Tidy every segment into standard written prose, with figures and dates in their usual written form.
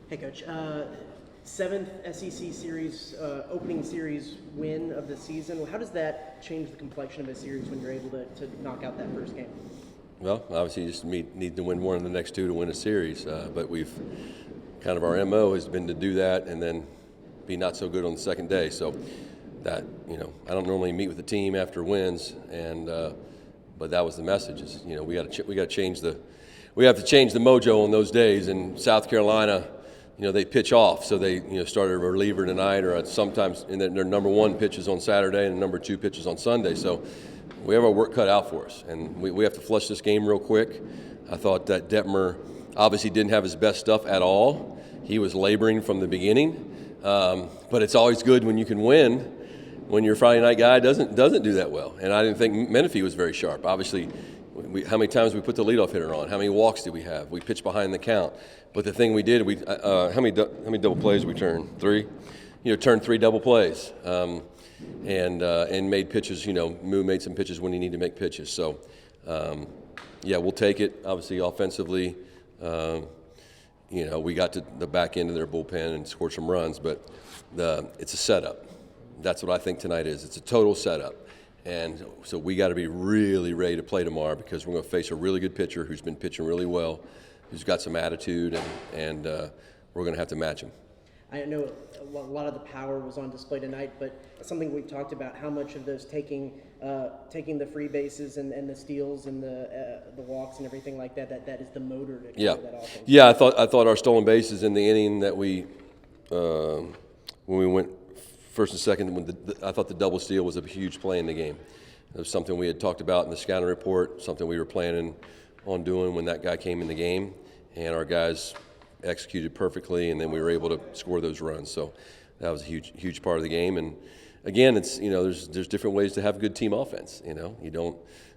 Hey, Coach. Seventh SEC series, opening series win of the season. How does that change the complexion of a series when you're able to knock out that first game? Well, obviously you just need to win one of the next two to win a series. But we've kind of our MO has been to do that and then be not so good on the second day. So that, I don't normally meet with the team after wins, and but that was the message. Is we got to change the mojo on those days. In South Carolina, they pitch off, so they started a reliever tonight, or sometimes and their number one pitches on Saturday and number two pitches on Sunday. So we have our work cut out for us, and we have to flush this game real quick. I thought that Detmer obviously didn't have his best stuff at all. He was laboring from the beginning, but it's always good when you can win when your Friday night guy doesn't do that well. And I didn't think Menefee was very sharp. Obviously, how many times we put the leadoff hitter on? How many walks did we have? We pitched behind the count. But the thing we did, how many double plays did we turn? 3. Turned 3 double plays. And made pitches, Moo made some pitches when he needed to make pitches. So, we'll take it. Obviously, offensively, we got to the back end of their bullpen and scored some runs, but it's a setup. That's what I think tonight is. It's a total setup. And so we got to be really ready to play tomorrow, because we're going to face a really good pitcher who's been pitching really well, who's got some attitude, and we're going to have to match him. I know a lot of the power was on display tonight, but something we've talked about, how much of those taking the free bases and the steals and the walks and everything like that is the motor to carry that offense. Yeah, I thought our stolen bases in the inning that we when we went first and second, I thought the double steal was a huge play in the game. It was something we had talked about in the scouting report, something we were planning on doing when that guy came in the game, and our guys executed perfectly, and then we were able to score those runs. So that was a huge part of the game. And again, it's there's different ways to have good team offense.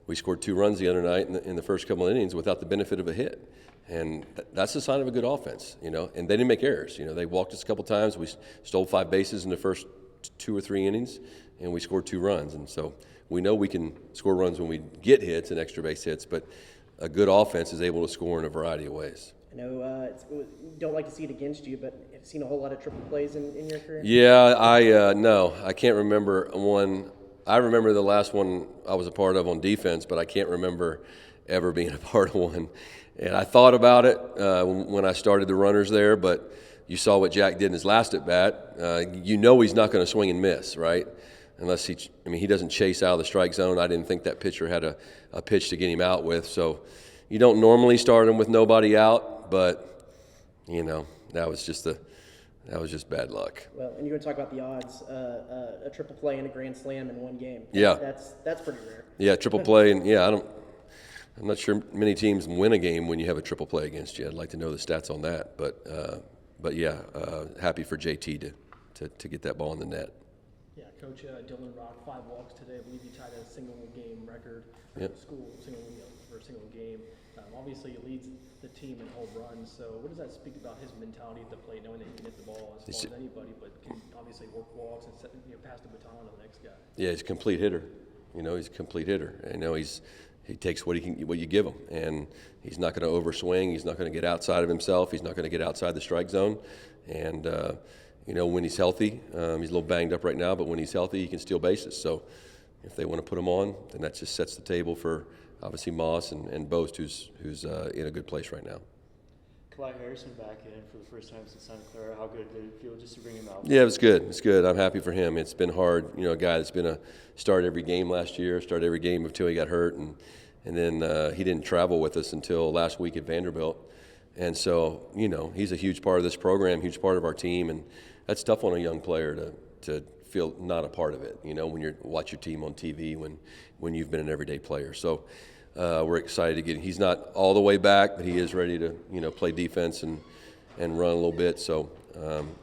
We scored 2 runs the other night in the first couple of innings without the benefit of a hit, and that's a sign of a good offense. And they didn't make errors. They walked us a couple times. We stole 5 bases in the first 2 or 3 innings, and we scored 2 runs. And so we know we can score runs when we get hits and extra base hits, but a good offense is able to score in a variety of ways. I know you don't like to see it against you, but have you seen a whole lot of triple plays in your career? Yeah, no, I can't remember one. I remember the last one I was a part of on defense, but I can't remember ever being a part of one. And I thought about it when I started the runners there, but you saw what Jack did in his last at bat. He's not going to swing and miss, right? Unless he doesn't chase out of the strike zone. I didn't think that pitcher had a pitch to get him out with. So you don't normally start him with nobody out, but that was just bad luck. Well, and you're going to talk about the odds, a triple play and a grand slam in one game. Yeah, that's pretty rare. Yeah, triple play, and I'm not sure many teams win a game when you have a triple play against you. I'd like to know the stats on that, but happy for JT to get that ball in the net. Yeah, Coach Dylan Rock, 5 walks today. I believe he tied a single game record Yep. for a single game. Obviously, he leads the team in home runs. So, what does that speak about his mentality at the plate, knowing that he can hit the ball as far as anybody, but can obviously work walks and pass the baton to the next guy? Yeah, he's a complete hitter. He's a complete hitter. He takes what you give him, and he's not going to overswing. He's not going to get outside of himself. He's not going to get outside the strike zone. And when he's healthy, he's a little banged up right now, but when he's healthy, he can steal bases. So if they want to put him on, then that just sets the table for obviously Moss and Bost, who's in a good place right now. Clyde Harrison back in for the first time since Santa Clara. How good did it feel just to bring him out? Yeah, it was good. It's good. I'm happy for him. It's been hard. A guy that's been a start every game last year, start every game until he got hurt, and then he didn't travel with us until last week at Vanderbilt. And so, he's a huge part of this program, huge part of our team, and that's tough on a young player to feel not a part of it, when you watch your team on TV when you've been an everyday player. So we're excited to get him. He's not all the way back, but he is ready to, play defense and run a little bit. So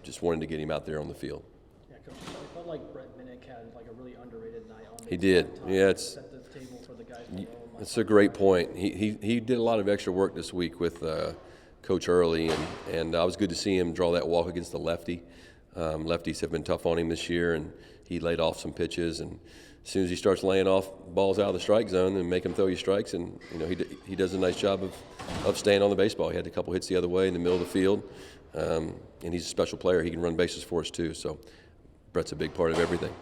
just wanted to get him out there on the field. Yeah, Coach, I felt like Brett Minnick had like a really underrated night on the He did. Yeah, set the table for the guys below. It's a great point. He did a lot of extra work this week with Coach Early, and I was good to see him draw that walk against the lefty. Lefties have been tough on him this year, and he laid off some pitches. And as soon as he starts laying off balls out of the strike zone and make him throw you strikes, and he does a nice job of staying on the baseball. He had a couple hits the other way in the middle of the field. and he's a special player. He can run bases for us too. So Brett's a big part of everything.